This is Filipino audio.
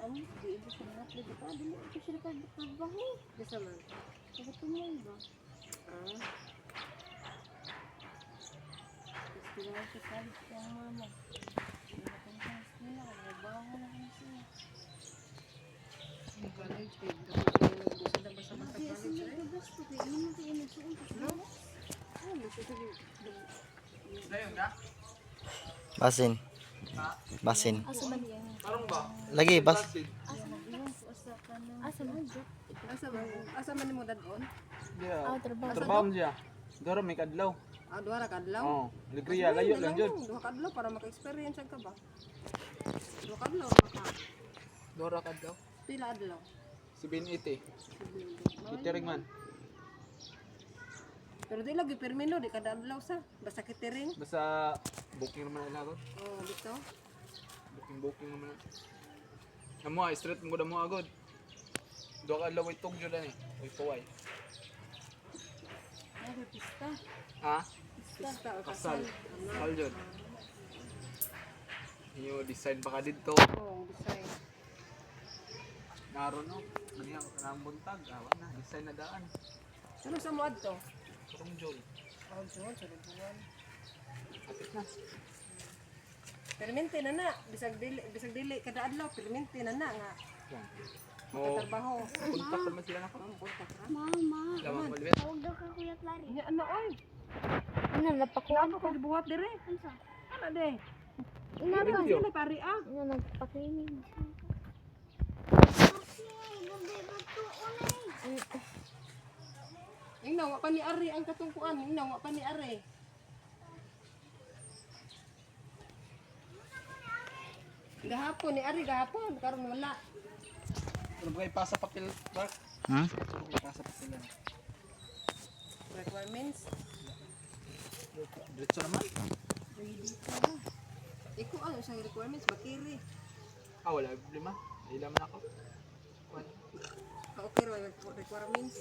ano, di ibo sa mga pwede pa, dili ito sila kagbaho. Bisa man. Kaya tumay ba? Ah. Tapos tinawag sa kalit yung mama. Hindi na kami sa nila, nagbaho na kami sila. Yung college, eh. Dapat yung nagbusa na basta basta Hindi, college, sige, eh. gasto. Kaya yun kayo nagsuon sa sila. Oh, nagsusugi. Basin. Basin. Asa man yan? Lagi, bas. Asa man yan? Asa ka na? Asa man? Asa man mo dadon? Dia. Trabaho. Trabaho siya. Doro may kadlaw. Ah, duha ra kadlaw. Oh, ligriya layo lang jud. Duha kadlaw para maka-experience ka ba? Duha kadlaw maka. Doro kadlaw. Pila adlaw? 780. Catering man. Pero di lagi permino di kada adlaw sa basta catering. Basta booking naman ila agad. Oh, dito. Booking naman. Amo straight mo mo agad. Do kadlaw itog jud ani. Oy tuway. Ay, pista. Ha? Basta o Kasal. Kasal jud. Iyo design pa ka dito. Oh, design. Naron no. Ganyan ka nang buntag. Awa na design na daan. Sino sa mo adto? Kurong jol. Oh, John, sa buwan. Kapit na. Permente na bisag dili kada adlaw permente na nga. Yan. Oh, Trabaho. kontak naman sila na ko. Mama. Lamang malibet. Tawag daw ka Kuya Clary. Nya ano oy? Ano, napakuha Ano ko gibuhat dire? Ano de? Ina ba? Video. Sino pari ah? Ano, nagpakinig. Ingnaw wa pa ni Ari ang katungkuan, ingnaw wa pa ni Ari. Gahapon ni Ari gahapon karon wala. Ano ba ipasa papel, Mark? Hmm? Ano ba ipasa papel yan? Requirements. Diretso naman? Ready ka na. Iko ang isang requirements bakiri. Ah, wala problema. Dahil naman ako. Ka okay ra requirements.